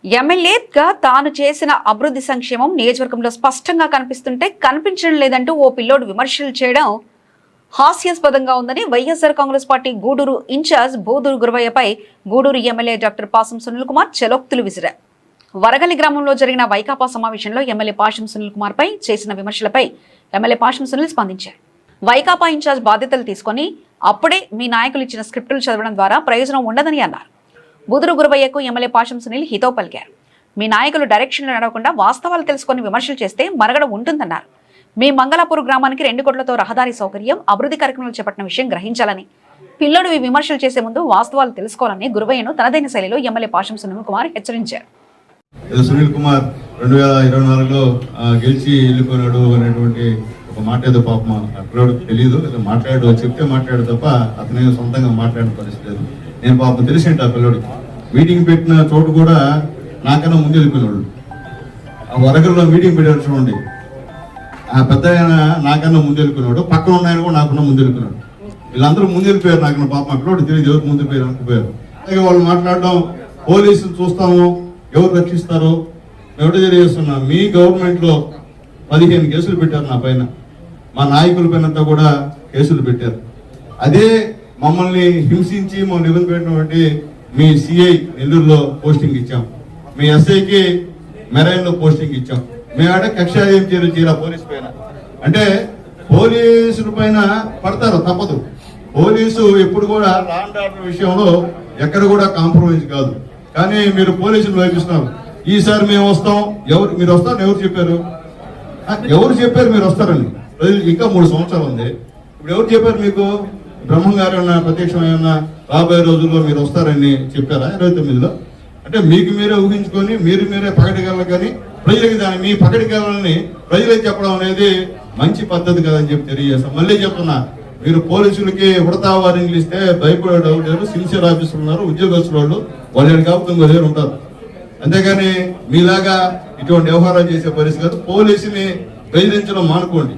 ఎమ్మెల్యేగా తాను చేసిన అభివృద్ధి సంక్షేమం నియోజకవర్గంలో స్పష్టంగా కనిపిస్తుంటే కనిపించడం లేదంటూ ఓ పిల్లోడు విమర్శలు చేయడం హాస్యాస్పదంగా ఉందని వైఎస్ఆర్ కాంగ్రెస్ పార్టీ గూడూరు ఇన్ఛార్జ్ బోదూరు గురవయ్యపై గూడూరు ఎమ్మెల్యే డాక్టర్ పాసం సునీల్ కుమార్ చలోక్తులు విసిరారు. వరగలి గ్రామంలో జరిగిన వైకాపా సమావేశంలో ఎమ్మెల్యే పాసం సునీల్ కుమార్ పై చేసిన విమర్శలపై ఎమ్మెల్యే పాసం సునీల్ స్పందించారు. వైకాపా ఇన్ఛార్జ్ బాధ్యతలు తీసుకుని అప్పుడే మీ నాయకులు ఇచ్చిన స్క్రిప్టులు చదవడం ద్వారా ప్రయోజనం ఉండదని అన్నారు. బూదూరు గురవయ్యకు ఎమ్మెల్యే పాసం సునీల్ హితవు పలికారు. మీ నాయకులు డైరెక్షన్లు నడవకుండా వాస్తవాలు తెలుసుకుని విమర్శలు చేస్తే మరగడ ఉంటుందన్నారు. మీ మంగళాపూర్ గ్రామానికి 2 కోట్లతో రహదారి సౌకర్యం, అభివృద్ధి కార్యక్రమాలు చేపట్టిన విషయం గ్రహించాలని, పిల్లడు విమర్శలు చేసే ముందు వాస్తవాలు తెలుసుకోవాలని గురవయ్యను తనదైన శైలిలో ఎమ్మెల్యే పాసం సునీల్ కుమార్ హెచ్చరించారు. సునీల్ కుమార్ 2024లో గెలిచి వెళ్ళిపోయినాడు అనేటువంటి ఒక మాట ఏదో పాపం అక్కడోడికి తెలియదు, మాట్లాడు చెప్తే మాట్లాడు తప్ప అతనే సొంతంగా మాట్లాడిన పరిస్థితి లేదు. నేను పాపం తెలిసేంటి ఆ పిల్లడికి మీటింగ్ పెట్టిన చోటు కూడా నాకన్నా ముందు వెళ్ళిపోయినాడు. ఆ వరగల్లో మీటింగ్ పెట్టారు చూడండి, ఆ పెద్ద ఆయన నాకన్నా ముందు వెళ్ళిపోయినాడు, పక్కన ఉన్న ఆయన కూడా నాకన్నా ముందు వెళ్ళిపోయినాడు. వీళ్ళందరూ ముందు వెళ్ళిపోయారు. నాకు పాపం అక్కడోడు తెలియదు ఎవరు ముందు పోయారు అనుకుపోయారు. అలాగే వాళ్ళు మాట్లాడడం, పోలీసులు చూస్తాము ఎవరు రక్షిస్తారు, ఎవరు తెలియజేస్తున్నా. మీ గవర్నమెంట్ లో 15 కేసులు పెట్టారు నా పైన, మా నాయకుల పైనంతా కూడా కేసులు పెట్టారు. అదే మమ్మల్ని హింసించి మమ్మల్ని ఇబ్బంది పెట్టినటువంటి మీ సిఐ నెల్లూరులో పోస్టింగ్ ఇచ్చాం, మీ ఎస్ఐకి మెరైన్ లో పోస్టింగ్ ఇచ్చాం. మేమంటే కక్షాయం చేయాలి పోలీసు పైన. అంటే పోలీసుల పైన పడతారు, తప్పదు. పోలీసు ఎప్పుడు కూడా లా అండ్ ఆర్డర్ విషయంలో ఎక్కడ కూడా కాంప్రమైజ్ కాదు. కానీ మీరు పోలీసులు వైపిస్తున్నారు. ఈసారి మేము వస్తాం, ఎవరు మీరు వస్తారని ఎవరు చెప్పారు? ఎవరు చెప్పారు మీరు వస్తారని? ఇంకా 3 సంవత్సరాలు ఉంది. ఇప్పుడు ఎవరు చెప్పారు మీకు? బ్రహ్మం గారు ఏమన్నా ప్రత్యక్షం ఏమన్నా రాబోయే రోజుల్లో మీరు వస్తారని చెప్పారా 29లో? అంటే మీకు మీరే ఊహించుకొని మీరు మీరే పకటికెళ్ళ, కానీ ప్రజలకి దాన్ని మీ పకటికెళ్ళని ప్రజలకి చెప్పడం అనేది మంచి పద్ధతి కదని చెప్పి తెలియజేస్తాం. మళ్ళీ చెప్తున్నా, మీరు పోలీసులకి ఉడతా వారింగ్లు ఇస్తే భయపడే డౌట్ లేదు. సిన్సియర్ ఆఫీసర్లు ఉన్నారు, ఉద్యోగస్తులు వాళ్ళు కాబట్టి ఇంకో ఉంటారు. అంతేగాని మీలాగా ఇటువంటి వ్యవహారాలు చేసే పరిస్థితి కాదు. పోలీసుని బెదిరించడం మానుకోండి.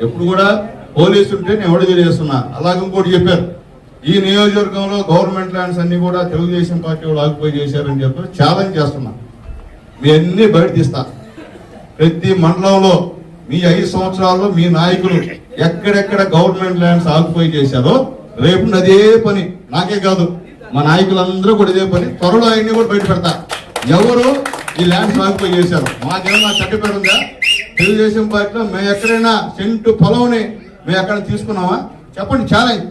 ఎప్పుడు కూడా పోలీసు ఉంటే నేను ఎవడో తెలియజేస్తున్నా. అలాగే ఇంకోటి చెప్పారు, ఈ నియోజకవర్గంలో గవర్నమెంట్ ల్యాండ్స్ అన్ని కూడా తెలుగుదేశం పార్టీ వాళ్ళు ఆక్యుపై చేశారని చెప్పి ఛాలెంజ్ చేస్తున్నా. మీ అన్ని బయట తీస్తా. ప్రతి మండలంలో మీ 5 సంవత్సరాల్లో మీ నాయకులు ఎక్కడెక్కడ గవర్నమెంట్ ల్యాండ్స్ ఆక్యుపై చేశారో రేపు అదే పని, నాకే కాదు మా నాయకులందరూ కూడా ఇదే పని, త్వరలో అవన్నీ కూడా బయట పెడతా. ఎవరు ఈ ల్యాండ్స్ ఆక్యుపై చేశారు? మాకేమన్నా చట్టపేరు ఉందా? తెలుగుదేశం పార్టీలో మేము ఎక్కడైనా సెంటు పొలంని మేము ఎక్కడ తీసుకున్నామా? చెప్పండి. ఛాలెంజ్.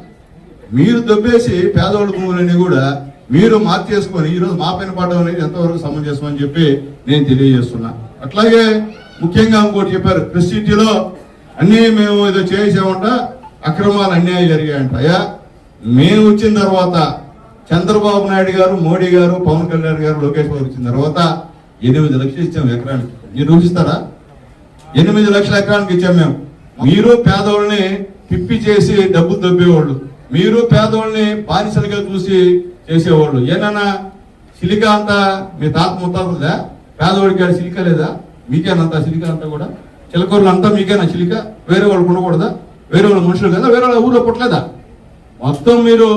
మీరు దొబ్బేసి పేదవాళ్ళ భూములన్నీ కూడా మీరు మార్చేసుకొని ఈరోజు మా పైన పడడం అనేది ఎంతవరకు సమంజసం అని చెప్పి నేను తెలియజేస్తున్నా. అట్లాగే ముఖ్యంగా ఇంకోటి చెప్పారు, క్రిస్టిటీలో అన్నీ మేము ఏదో చేసామంట, అక్రమాలు అన్యాయం జరిగాయంట. అయ్యా, మేము వచ్చిన తర్వాత చంద్రబాబు నాయుడు గారు, మోడీ గారు, పవన్ కళ్యాణ్ గారు, లోకేష్ బాబు వచ్చిన తర్వాత 8 లక్షలు ఇచ్చాము ఎకరానికి. మీరు ఊహిస్తారా? 8 లక్షల ఎకరానికి ఇచ్చాము మేము. మీరు పేదవాళ్ళని పిప్పి చేసి డబ్బులు దొబ్బేవాళ్ళు, మీరు పేదవాళ్ళని బానిసలుగా చూసి చేసేవాళ్ళు. ఏనన్నా సిలికా అంతా మీ తాత ముత్తాతదా? పేదవాడికి ఆడ సిలికా లేదా? మీకేనంతా సిలికా అంతా కూడా? చిలకూరులు అంతా మీకేనా సిలికా? వేరే వాళ్ళకు ఉండకూడదా? వేరే వాళ్ళ మనుషులు కదా? వేరే వాళ్ళ ఊళ్ళో పుట్టలేదా? మొత్తం మీరు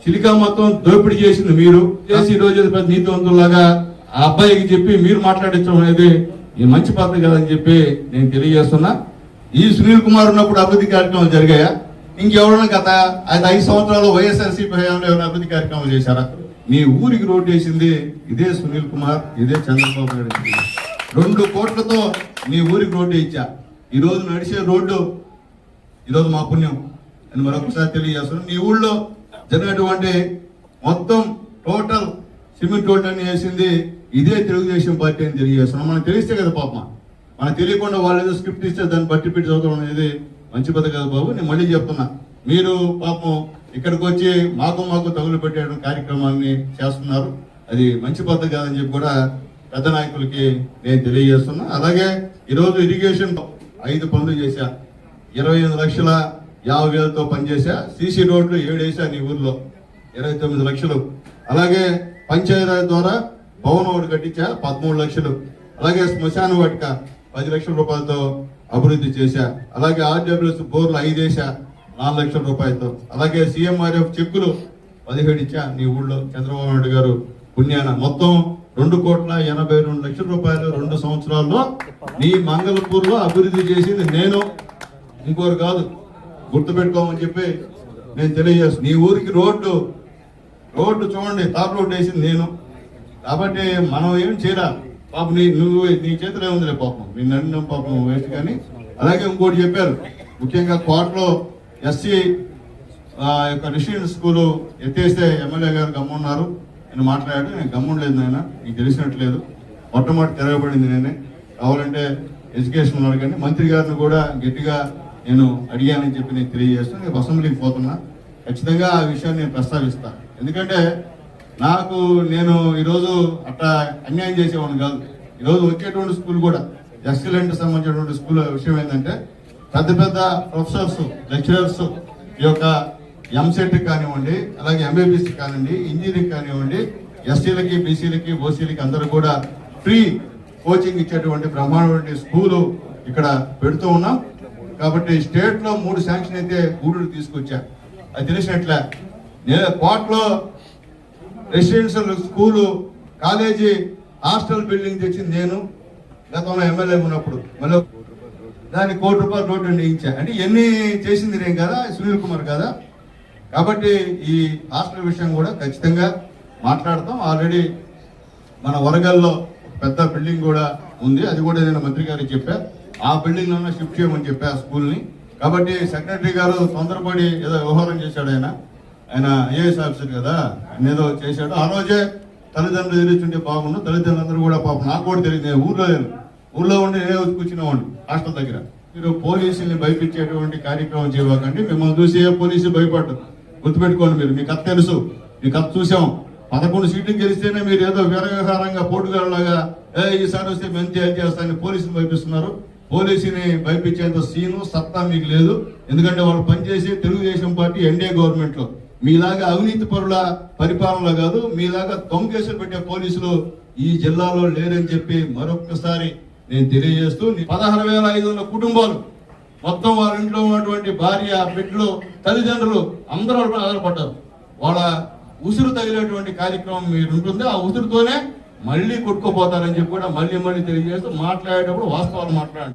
సిలికా మొత్తం దోపిడీ చేసింది మీరు చేసి ఈ రోజు పెద్ద నీతివంతుల్లాగా ఆ అబ్బాయికి చెప్పి మీరు మాట్లాడించడం అనేది ఈ మంచి పద్ధతి కదని చెప్పి నేను తెలియజేస్తున్నా. ఈ సునీల్ కుమార్ ఉన్నప్పుడు అభివృద్ధి కార్యక్రమాలు జరిగాయా? ఇంకెవరైనా గత 5 సంవత్సరాలు వైఎస్ఆర్సీపీ హయాంలో ఏమైనా అభివృద్ధి కార్యక్రమాలు చేశారా? మీ ఊరికి రోడ్డు వేసింది ఇదే సునీల్ కుమార్, ఇదే చంద్రబాబు నాయుడు. 2 కోట్లతో మీ ఊరికి రోడ్డు ఇచ్చా. ఈ రోజు నడిచే రోడ్డు ఈరోజు మా పుణ్యం అని మరొకసారి తెలియజేస్తున్నాం. నీ ఊళ్ళో జరిగినటువంటి మొత్తం టోటల్ సిమెంట్ రోడ్డు అని వేసింది ఇదే తెలుగుదేశం పార్టీ అని తెలియజేస్తున్నాం. మనకు తెలిస్తే కదా పాపం, మనకు తెలియకుండా వాళ్ళు ఏదో స్క్రిప్ట్ ఇస్తే దాన్ని బట్టి పెట్టి చదవడం అనేది మంచి పద్ధతి కదా బాబు. నేను మళ్ళీ చెప్తున్నా, మీరు పాపం ఇక్కడికి వచ్చి మాకు తగులు పెట్టే కార్యక్రమాన్ని చేస్తున్నారు. అది మంచి పద్ధతి కాదని చెప్పి కూడా పెద్ద నాయకులకి నేను తెలియజేస్తున్నా. అలాగే ఈరోజు ఇరిగేషన్ 5 పనులు చేశా, 25,50,000తో పనిచేశా. సీసీ రోడ్లు 7 వేసా నీ ఊర్లో, 29 లక్షలు. అలాగే పంచాయతీ ద్వారా భవనం ఒకటి కట్టించా, 13 లక్షలు. అలాగే శ్మశాన వాటిక 10 లక్షల రూపాయలతో అభివృద్ధి చేశా. అలాగే ఆర్డబ్ల్యూఎస్ బోర్లు 5 వేసా, 4 లక్షల రూపాయలతో. అలాగే సీఎంఆర్ఎఫ్ చెక్కులు 17 ఇచ్చా నీ ఊళ్ళో చంద్రబాబు నాయుడు గారు పుణ్యాన. మొత్తం 2,82,00,000 రూపాయలు 2 సంవత్సరాల్లో నీ మంగళపూర్ లో అభివృద్ధి చేసింది నేను, ఇంకోరు కాదు. గుర్తుపెట్టుకోమని చెప్పి నేను తెలియజేస్తాను. నీ ఊరికి రోడ్డు చూడండి, తార్ రోడ్డు వేసింది నేను. కాబట్టి మనం ఏం చేయరా పాపం, నీ చేతిలో ఏముందిలే పాపం, నేను అడిగిన పాపం వేస్ట్. కానీ అలాగే ఇంకోటి చెప్పారు, ముఖ్యంగా కోటలో ఎస్సీ యొక్క రెసిడెంట్ స్కూలు ఎత్తేస్తే ఎమ్మెల్యే గారు గమ్మున్నారు. నేను మాట్లాడాడు, నేను గమ్ముండలేదు నాయన, నీకు తెలిసినట్లేదు. మొట్టమొదటి తెరవబడింది నేనే. కావాలంటే ఎడ్యుకేషన్ అడగండి. మంత్రి గారిని కూడా గట్టిగా నేను అడిగానని చెప్పి నేను తెలియజేస్తాను. నేను అసెంబ్లీకి పోతున్నా, ఖచ్చితంగా ఆ విషయాన్ని నేను ప్రస్తావిస్తాను. ఎందుకంటే నేను ఈరోజు అట్లా అన్యాయం చేసేవాడిని కాదు. ఈరోజు వచ్చేటువంటి స్కూల్ కూడా ఎక్సలెంట్ సంబంధించినటువంటి స్కూల్ విషయం ఏంటంటే పెద్ద పెద్ద ప్రొఫెసర్స్, లెక్చరర్స్ ఈ యొక్క ఎంసెట్ కానివ్వండి, అలాగే ఎంబీబీఎస్ కానివ్వండి, ఇంజనీరింగ్ కానివ్వండి, ఎస్సీలకి, బీసీలకి, ఓసీలకి అందరూ కూడా ఫ్రీ కోచింగ్ ఇచ్చేటువంటి బ్రహ్మాండమైన స్కూలు ఇక్కడ పెడుతూ ఉన్నాం. కాబట్టి స్టేట్ లో 3 శాంక్షన్ అయితే గూడూరు తీసుకొచ్చా. అది తెలిసినట్లే కోట్లో residential school, college, hostel building తెచ్చింది నేను గతంలో ఎమ్మెల్యే ఉన్నప్పుడు. మళ్ళీ దానికి ₹1,00,00,000 రోడ్డు వేయించా. అంటే ఎన్ని చేసింది నేను కదా, సునీల్ కుమార్ కదా. కాబట్టి ఈ హాస్టల్ విషయం కూడా ఖచ్చితంగా మాట్లాడతాం. ఆల్రెడీ మన వరంగల్లో పెద్ద బిల్డింగ్ కూడా ఉంది, అది కూడా నేను మంత్రి గారికి చెప్పా. ఆ బిల్డింగ్ లోనే షిఫ్ట్ చేయమని చెప్పా ఆ స్కూల్ ని. కాబట్టి సెక్రటరీ గారు తొందరపడి ఏదో వ్యవహారం చేశాడు. ఆయన ఐఏఎస్ ఆఫీసర్ కదా, ఆయన ఏదో చేశాడు. ఆ రోజే తల్లిదండ్రులు ఎదురుచుంటే బాగుండు. తల్లిదండ్రులందరూ కూడా పాపం, నాకు కూడా తెలియదు, నేను ఊర్లో ఉండి నేనే కూర్చునేవాడిని హాస్టల్ దగ్గర. మీరు పోలీసుల్ని భయపించేటువంటి కార్యక్రమం చేయకండి. మిమ్మల్ని చూసి ఏ పోలీసు భయపడ్డారు, గుర్తుపెట్టుకోండి. మీ కథ తెలుసు, మీ కథ చూసాం. 11 సీట్లు గెలిస్తేనే మీరు ఏదో వీరవ్యవహారంగా పోటుగాళ్ళలాగా ఈసారి వస్తే మంచి ఏం చేస్తారని పోలీసుని భయపిస్తున్నారు. పోలీసుని భయపించేంత సీను, సత్తా మీకు లేదు. ఎందుకంటే వాళ్ళు పనిచేసి తెలుగుదేశం పార్టీ ఎన్డీఏ గవర్నమెంట్ లో మీలాగా అవినీతి పరుల పరిపాలనలో కాదు, మీలాగా దొంగకేసులు పెట్టే పోలీసులు ఈ జిల్లాలో లేరని చెప్పి మరొక్కసారి నేను తెలియజేస్తూ, 16,500 కుటుంబాలు మొత్తం వాళ్ళ ఇంట్లో ఉన్నటువంటి భార్య, బిడ్డలు, తల్లిదండ్రులు అందరూ ఆధారపడ్డారు. వాళ్ళ ఉసురు తగిలేటువంటి కార్యక్రమం మీరు ఉంటుంది. ఆ ఉసురుతోనే మళ్ళీ కొట్టుకుపోతారని చెప్పి కూడా మళ్ళీ తెలియజేస్తూ, మాట్లాడేటప్పుడు వాస్తవాలు మాట్లాడండి.